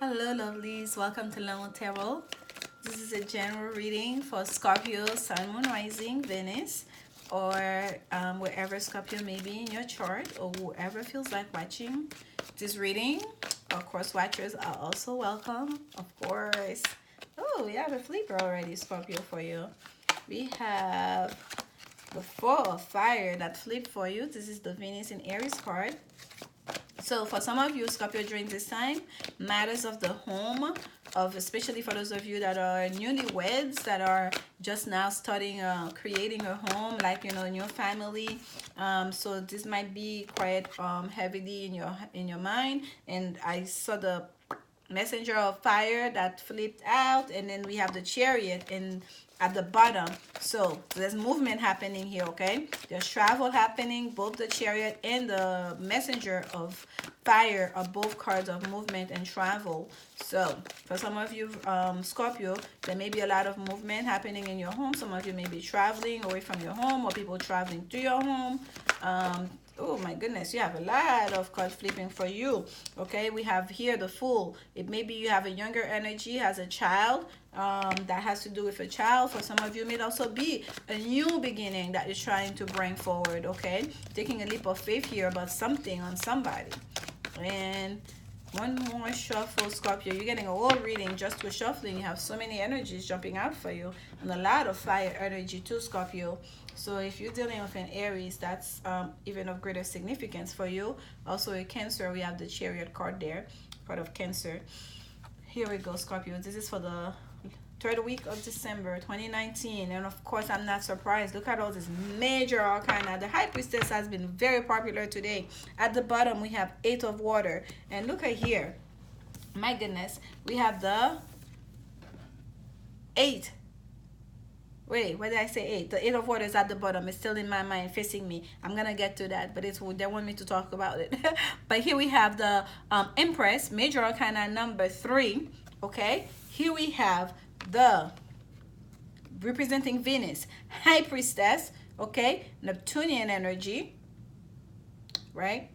Hello, lovelies. Welcome to lanmoutarot. This is a general reading for Scorpio, Sun, Moon, Rising, Venus, or wherever Scorpio may be in your chart, or whoever feels like watching this reading. Of course, watchers are also welcome, of course. Oh, we have a flipper already, Scorpio, for you. We have the Four of Fire that flipped for you. This is the Venus in Aries card. So for some of you, Scorpio, during this time, matters of the home, especially for those of you that are newlyweds, that are just now starting creating a home, like, you know, new family. So this might be quite heavily in your mind. And I saw the messenger of fire that flipped out, and then we have the chariot in at the bottom. So there's movement happening here, okay? There's travel happening. Both the chariot and the messenger of fire are both cards of movement and travel. So for some of you, Scorpio, there may be a lot of movement happening in your home. Some of you may be traveling away from your home, or people traveling to your home. Oh my goodness, you have a lot of cards flipping for you. Okay, we have here the Fool. It maybe you have a younger energy as a child. That has to do with a child. For some of you, it may also be a new beginning that you're trying to bring forward. Okay, taking a leap of faith here about something on somebody. And one more shuffle, Scorpio. You're getting a whole reading just with shuffling. You have so many energies jumping out for you, and a lot of fire energy too, Scorpio. So if you're dealing with an Aries, that's even of greater significance for you. Also a Cancer, we have the Chariot card there, part of Cancer. Here we go, Scorpio. This is for the third week of December 2019, and of course I'm not surprised. Look at all this major arcana. The High Priestess has been very popular today. At the bottom we have Eight of Water, and look at here, my goodness, we have the Eight. Wait, what did I say? Eight. The Eight of Water is at the bottom. It's still in my mind, facing me. I'm gonna get to that, but they want me to talk about it. But here we have the Empress, major arcana number 3. Okay, here we have the representing Venus, High Priestess. Okay, Neptunian energy, right?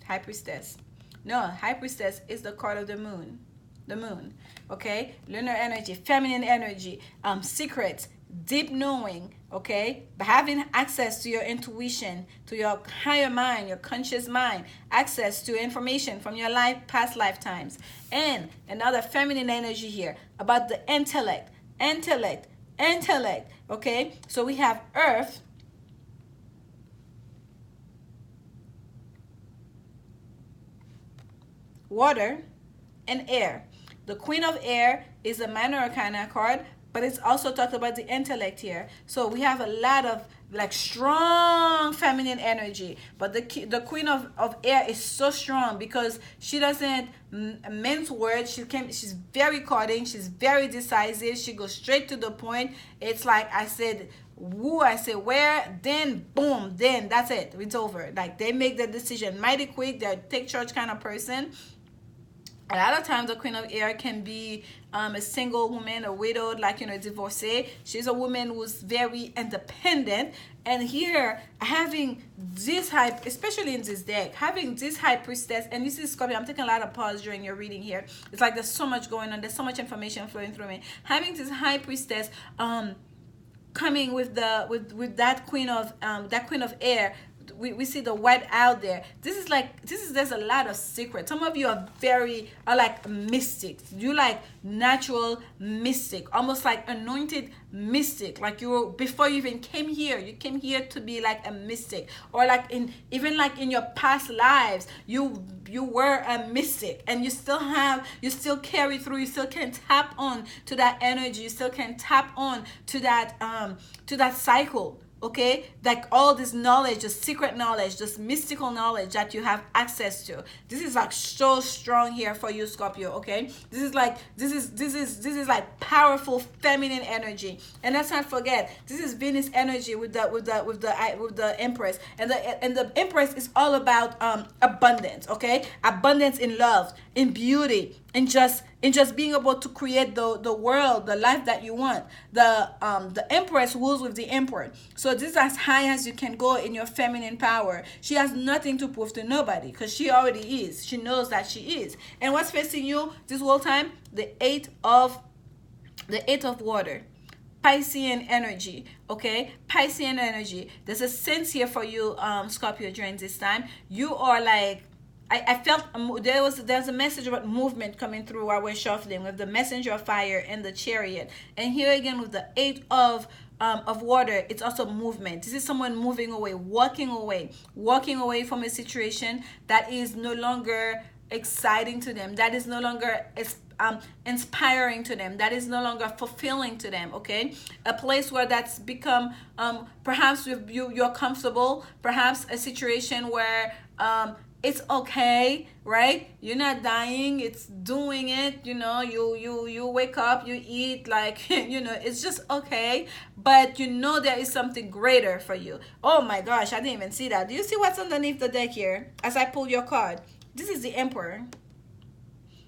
High Priestess. No, High Priestess is the card of the moon. The moon. Okay, lunar energy, feminine energy, secrets, deep knowing. Okay, but having access to your intuition, to your higher mind, your conscious mind, access to information from your past lifetimes. And another feminine energy here about the intellect. Okay, so we have Earth, water, and air. The Queen of Air is a minor arcana card, but it's also talked about the intellect here. So we have a lot of like strong feminine energy, but the Queen of Air is so strong because she doesn't mince words. She's very cutting. She's very decisive. She goes straight to the point. It's like I said who, I say where, then boom, then that's it. It's over. Like they make the decision mighty quick. They're take charge kind of person. A lot of times the Queen of Air can be a single woman, a widowed, like, you know, divorcee. She's a woman who's very independent. And here, having this high, especially in this deck, having this High Priestess, and this is Scorpio, I'm taking a lot of pause during your reading here. It's like there's so much going on. There's so much information flowing through me. Having this High Priestess coming with that Queen of Air, we see the white out there. There's a lot of secrets. Some of you are like mystics. You like natural mystic, almost like anointed mystic. Like before you even came here, you came here to be like a mystic, or like in your past lives, you were a mystic, and you still carry through. You still can tap on to that energy. You still can tap on to that cycle. Okay, like all this knowledge, this secret knowledge, this mystical knowledge that you have access to. This is like so strong here for you, Scorpio. Okay, this is like powerful feminine energy. And let's not forget, this is Venus energy with the Empress, and the Empress is all about abundance. Okay, abundance in love, in beauty, in just being able to create the world, the life that you want. The empress rules with the emperor, so this is as high as you can go in your feminine power. She has nothing to prove to nobody because she already is. She knows that she is. And what's facing you this whole time? The eight of water, Piscean energy. Okay, Piscean energy. There's a sense here for you, Scorpio, during this time. You are like, I felt there's a message about movement coming through while we're shuffling with the messenger of fire and the chariot. And here again with the eight of water, it's also movement. This is someone moving away, walking away from a situation that is no longer exciting to them, that is no longer inspiring to them, that is no longer fulfilling to them. Okay, a place where that's become perhaps with you're comfortable, perhaps a situation where it's okay, right? You're not dying, it's doing it, you wake up, you eat, like, it's just okay. But there is something greater for you. Oh my gosh, I didn't even see that. Do you see what's underneath the deck here as I pull your card? This is the Emperor.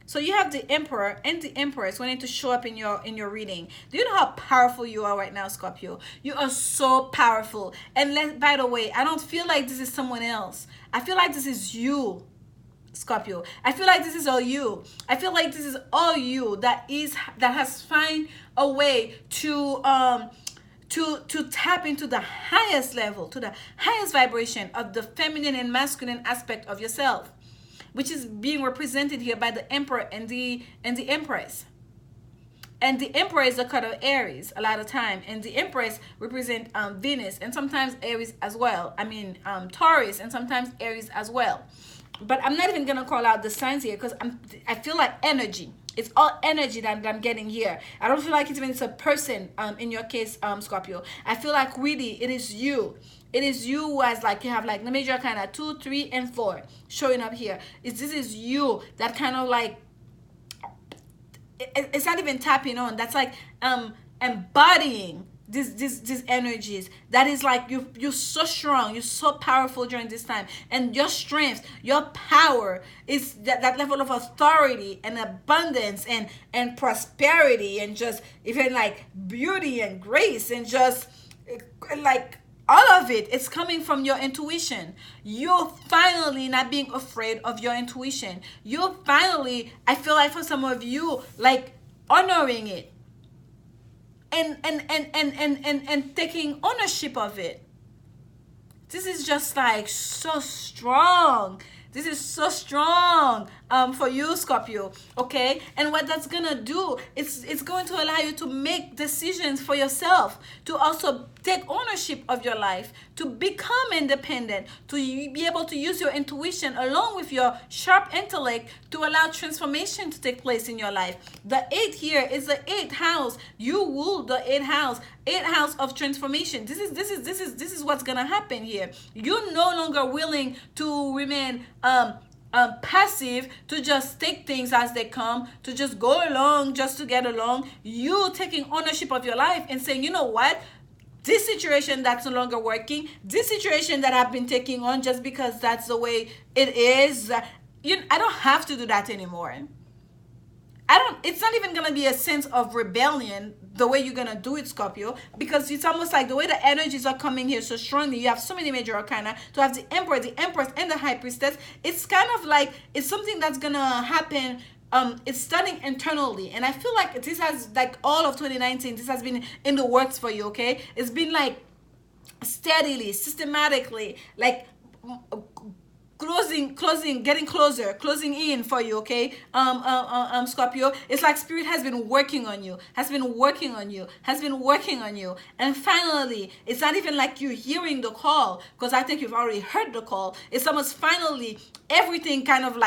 So you have the Emperor and the Empress wanting to show up in your reading. Do you know how powerful you are right now, Scorpio? You are so powerful. And by the way, I don't feel like this is someone else. I feel like this is you, Scorpio. I feel like this is all you. I feel like this is all you that has found a way to tap into the highest level, to the highest vibration of the feminine and masculine aspect of yourself, which is being represented here by the Emperor and the Empress. And the Emperor is the card of Aries a lot of time, and the Empress represent Venus and sometimes Aries as well. I mean Taurus and sometimes Aries as well. But I'm not even gonna call out the signs here because I feel like energy. It's all energy that I'm getting here. I don't feel like it's a person in your case, Scorpio. I feel like really it is you. It is you who has you have the major kind of 2, 3, and 4 showing up here. This is you that kind of it's not even tapping on. That's embodying these energies. That is you're so strong, you're so powerful during this time, and your strength, your power is that level of authority and abundance and prosperity and just even beauty and grace and just all of it. It's coming from your intuition. You're finally not being afraid of your intuition. You're finally, I feel like for some of you, honoring it and taking ownership of it. This is just so strong. This is so strong for you, Scorpio. Okay, and what that's gonna do, it's going to allow you to make decisions for yourself, to also take ownership of your life, to become independent, to be able to use your intuition along with your sharp intellect to allow transformation to take place in your life. The 8 here is the 8th house. You rule the 8th house of transformation. This is what's gonna happen here. You're no longer willing to remain passive, to just take things as they come, to just go along just to get along. You taking ownership of your life and saying, you know what, this situation that's no longer working, this situation that I've been taking on just because that's the way it is, I don't have to do that anymore. It's not even going to be a sense of rebellion the way you're going to do it, Scorpio, because it's almost like the way the energies are coming here so strongly. You have so many major arcana to have the Emperor, the Empress, and the High Priestess. It's kind of it's something that's going to happen. It's starting internally, and I feel like this has all of 2019, this has been in the works for you. Okay, it's been steadily, systematically, getting closing in for you. Okay, Scorpio, it's like Spirit has been working on you, and finally, it's not even like you're hearing the call, because I think you've already heard the call. It's almost finally everything kind of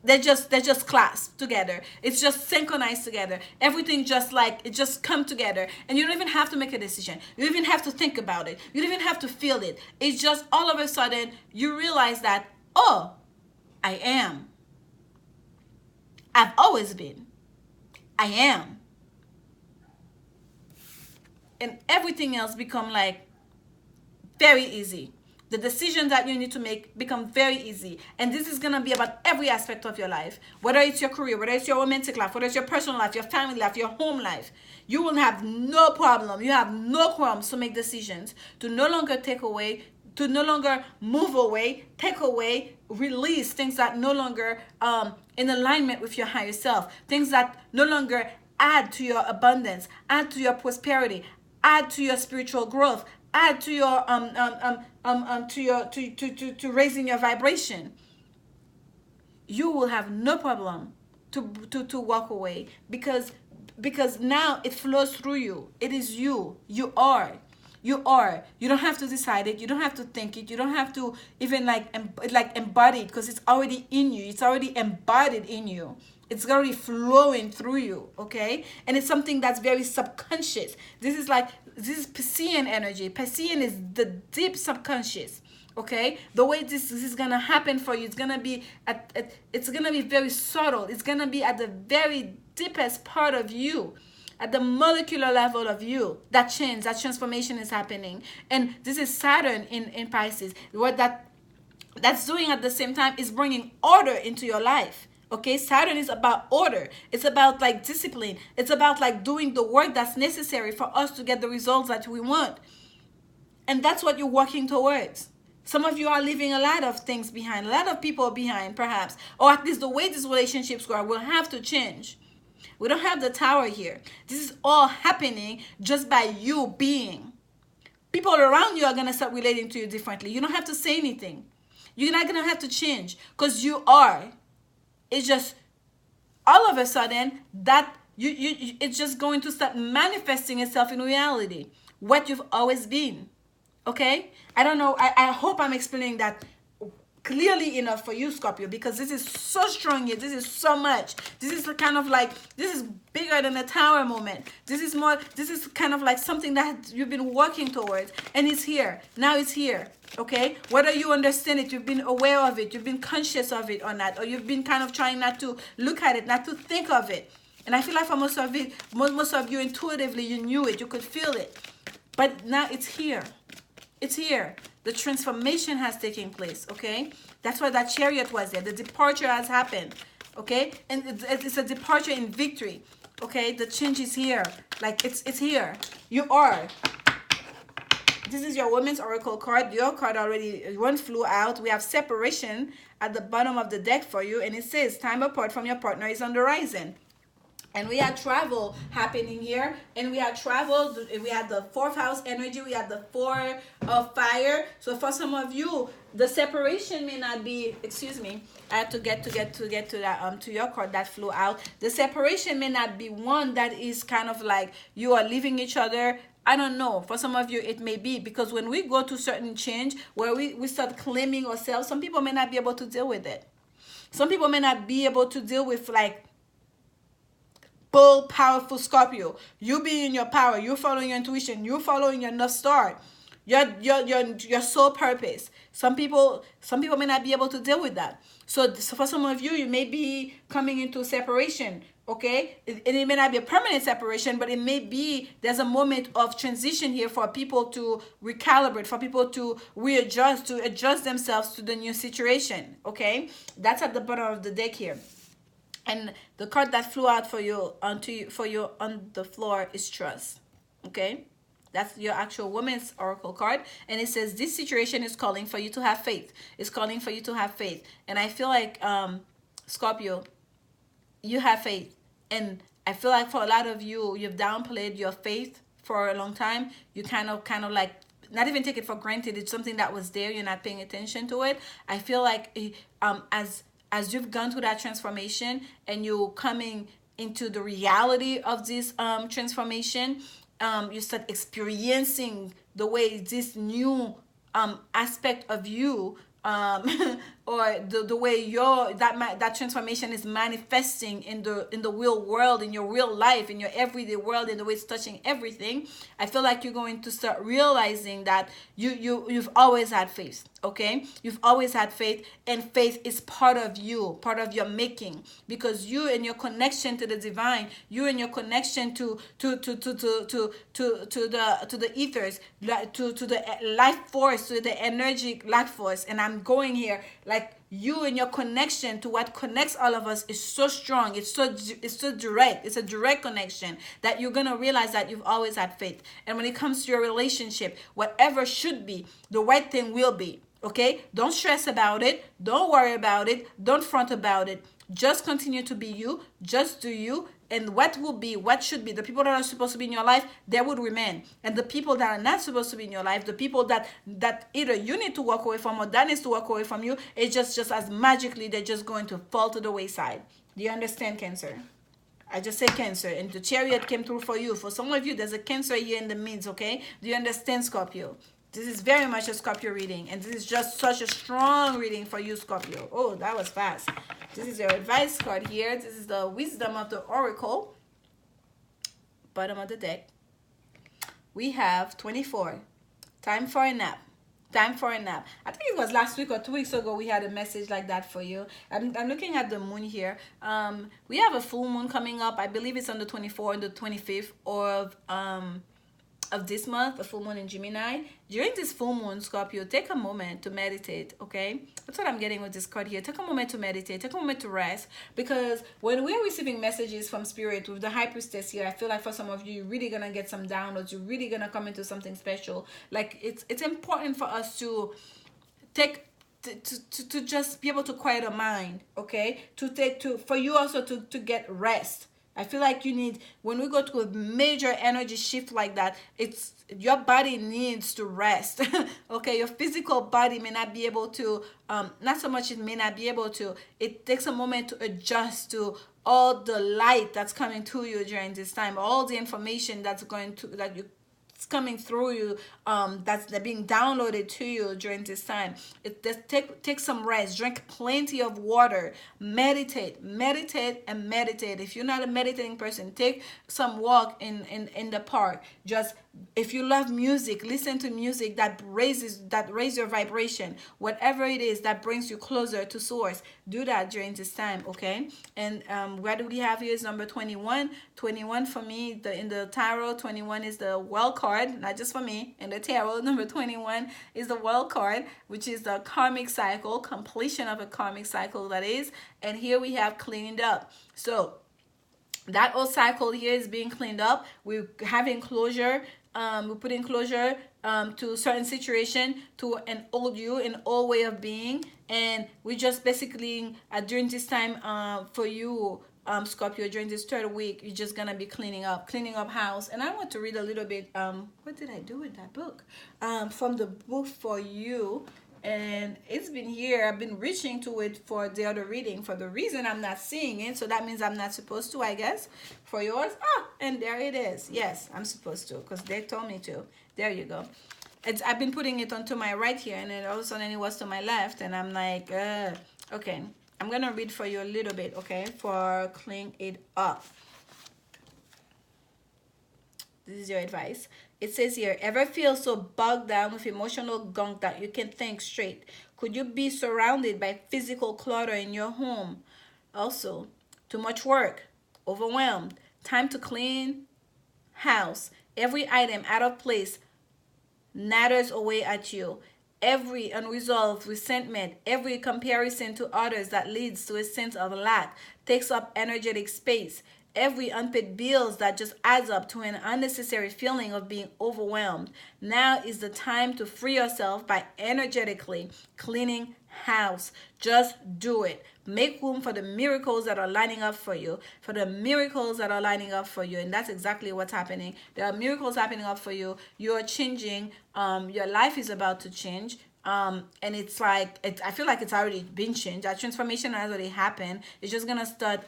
they're just clasped together. It's just synchronized together. Everything just it just come together. And you don't even have to make a decision. You don't even have to think about it. You don't even have to feel it. It's just all of a sudden you realize that, oh, I am. I've always been. I am. And everything else become very easy. The decisions that you need to make become very easy. And this is going to be about every aspect of your life. Whether it's your career, whether it's your romantic life, whether it's your personal life, your family life, your home life. You will have no problem. You have no qualms to make decisions, to no longer take away, to no longer move away, take away, release things that no longer in alignment with your higher self, things that no longer add to your abundance, add to your prosperity, add to your spiritual growth, add to your to raising your vibration. You will have no problem to walk away because now it flows through you. It is you. You are. You are. You don't have to decide it. You don't have to think it. You don't have to even like embody it, because it's already in you. It's already embodied in you. It's already flowing through you, okay? And it's something that's very subconscious. This is Piscean energy. Piscean is the deep subconscious, okay? The way this is gonna happen for you, it's gonna be it's gonna be very subtle. It's gonna be at the very deepest part of you, at the molecular level of you. That change, that transformation is happening. And this is Saturn in Pisces. What that's doing at the same time is bringing order into your life. Okay, Saturn is about order. It's about like discipline. It's about like doing the work that's necessary for us to get the results that we want. And that's what you're working towards. Some of you are leaving a lot of things behind, a lot of people behind perhaps, or at least the way these relationships go will have to change. We don't have the tower here. This is all happening just by you being. People around you are going to start relating to you differently. You don't have to say anything. You're not going to have to change because you are. It's just all of a sudden that it's just going to start manifesting itself in reality, what you've always been. Okay, I don't know, I hope I'm explaining that clearly enough for you, Scorpio, because this is so strong here. This is so much. This is kind of like, this is bigger than a tower moment. This is kind of like something that you've been working towards, and it's here. Now it's here. Okay, whether you understand it, you've been aware of it, you've been conscious of it or not, or you've been kind of trying not to look at it, not to think of it. And I feel like for most of it, most of you intuitively, you knew it, you could feel it. But now it's here. It's here. The transformation has taken place, okay? That's why that Chariot was there. The departure has happened, okay? And it's a departure in victory, okay? The change is here. Like, it's here. You are. This is your Women's Oracle card. Your card already, one flew out. We have separation at the bottom of the deck for you. And it says, time apart from your partner is on the horizon. And we had travel happening here. And we had travel. We had the 4th house energy. We had the 4 of fire. So for some of you, the separation may not be, excuse me, I have to get to that to your card that flew out. The separation may not be one that is kind of like you are leaving each other. I don't know. For some of you, it may be, because when we go to certain change where we start claiming ourselves, some people may not be able to deal with it. Some people may not be able to deal with like bold, powerful Scorpio. You being in your power, you following your intuition, you following your North Star, your soul purpose. Some people may not be able to deal with that. So for some of you, you may be coming into separation. Okay, it may not be a permanent separation, but it may be there's a moment of transition here for people to recalibrate, for people to readjust, to adjust themselves to the new situation. Okay, that's at the bottom of the deck here. And the card that flew out for you on the floor is trust. Okay, that's your actual Women's Oracle card, and it says this situation is calling for you to have faith. It's calling for you to have faith, and I feel like Scorpio, you have faith. And I feel like for a lot of you, you've downplayed your faith for a long time. You kind of like not even take it for granted. It's something that was there. You're not paying attention to it. I feel like as you've gone through that transformation and you're coming into the reality of this transformation, you start experiencing the way this new aspect of you or the way your that transformation is manifesting in the real world, in your real life, in your everyday world, in the way it's touching everything, I feel like you're going to start realizing that you've always had faith. Okay, you've always had faith, and faith is part of you, part of your making, because you and your connection to the divine, you and your connection to the ethers, to the life force, to the energetic life force. And I'm going here like you and your connection to what connects all of us is so strong. It's so direct. It's a direct connection that you're gonna realize that you've always had faith. And when it comes to your relationship, whatever should be, the right thing will be. Okay, don't stress about it, don't worry about it, don't front about it. Just continue to be you, just do you, and what will be, what should be, the people that are supposed to be in your life, they would remain. And the people that are not supposed to be in your life, the people that either you need to walk away from or that needs to walk away from you, it's just as magically they're just going to fall to the wayside. Do you understand, Cancer? I just say Cancer, and the Chariot came through for you. For some of you, there's a Cancer here in the midst, okay? Do you understand, Scorpio? This is very much a Scorpio reading, and this is just such a strong reading for you, Scorpio. Oh, that was fast. This is your advice card here. This is the Wisdom of the Oracle. Bottom of the deck. We have 24. Time for a nap. Time for a nap. I think it was last week or 2 weeks ago we had a message like that for you. I'm looking at the moon here. We have a full moon coming up. I believe it's on the 24th and the 25th of this month, a full moon in Gemini. During this full moon, Scorpio, take a moment to meditate, okay? That's what I'm getting with this card here. Take a moment to meditate, take a moment to rest, because when we're receiving messages from Spirit with the High Priestess here, I feel like for some of you, you're really gonna get some downloads, you're really gonna come into something special. Like, it's important for us to take to just be able to quiet our mind, okay? For you also to get rest. I feel like you need, when we go to a major energy shift like that, it's your body needs to rest. Okay, your physical body may not be able to, not so much it may not be able to, it takes a moment to adjust to all the light that's coming to you during this time, all the information that's it's coming through you, that's being downloaded to you during this time. Take some rest, drink plenty of water, meditate. If you're not a meditating person, take some walk in the park. Just, if you love music, listen to music that raises your vibration. Whatever it is that brings you closer to source, do that during this time, okay? And what do we have here is number 21. 21 for me, in the tarot, 21 is the well card, not just for me. In the tarot, number 21 is the well card, which is the karmic cycle, completion of a karmic cycle, that is. And here we have cleaned up. So that old cycle here is being cleaned up. We're having closure. We're putting closure to certain situation, to an old you, an old way of being. And we just basically, during this time, for you, Scorpio, during this third week, you're just gonna be cleaning up house. And I want to read a little bit, what did I do with that book? From the book for you. And it's been here. I've been reaching to it for the other reading. For the reason I'm not seeing it, so that means I'm not supposed to, I guess. For yours, and there it is. Yes, I'm supposed to, because they told me to. There you go. I've been putting it onto my right here, and then all of a sudden it was to my left, and I'm like, okay. I'm gonna read for you a little bit, okay, for clean it up. This is your advice. It says here, ever feel so bogged down with emotional gunk that you can't think straight? Could you be surrounded by physical clutter in your home? Also, too much work, overwhelmed, time to clean house. Every item out of place natters away at you. Every unresolved resentment, every comparison to others that leads to a sense of lack takes up energetic space. Every unpaid bills that just adds up to an unnecessary feeling of being overwhelmed. Now is the time to free yourself by energetically cleaning house. Just do it. Make room for the miracles that are lining up for you. For the miracles that are lining up for you. And that's exactly what's happening. There are miracles happening up for you. You are changing. Your life is about to change. And it's like, I feel like it's already been changed. That transformation has already happened. It's just going to start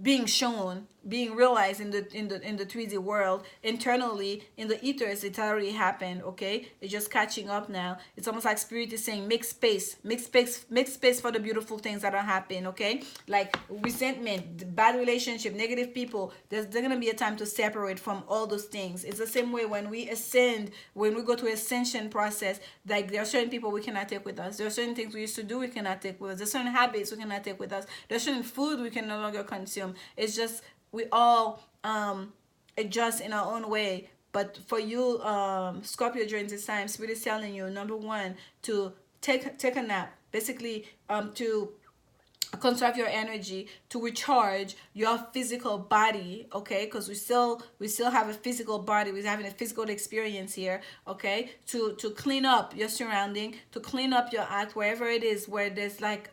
being shown being realized in the 3D world. Internally in the ethers, it already happened. Okay, it's just catching up now. It's almost like spirit is saying, make space, make space, make space for the beautiful things that are happening. Okay, like resentment, bad relationship, negative people, there's gonna be a time to separate from all those things. It's the same way when we ascend, when we go to ascension process. Like there are certain people we cannot take with us, there are certain things we used to do we cannot take with us, there's certain habits we cannot take with us, there's certain food we can no longer consume. It's just we all adjust in our own way. But for you, Scorpio, during this time, spirit is telling you, number one, to take a nap, basically, to conserve your energy, to recharge your physical body. Okay, because we still have a physical body, we're having a physical experience here. Okay, to clean up your surrounding, to clean up your act, wherever it is where there's like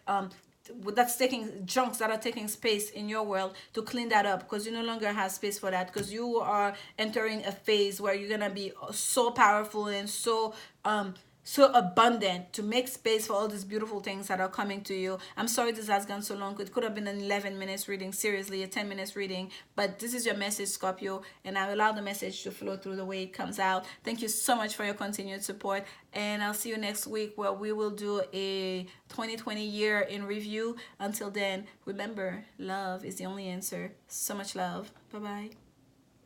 that's taking junks that are taking space in your world, to clean that up, because you no longer have space for that, because you are entering a phase where you're gonna be so powerful and so abundant, to make space for all these beautiful things that are coming to you. I'm sorry this has gone so long. It could have been an 11 minutes reading, seriously, a 10 minutes reading. But this is your message, Scorpio, and I allow the message to flow through the way it comes out. Thank you so much for your continued support. And I'll see you next week, where we will do a 2020 year in review. Until then, remember, love is the only answer. So much love. Bye-bye.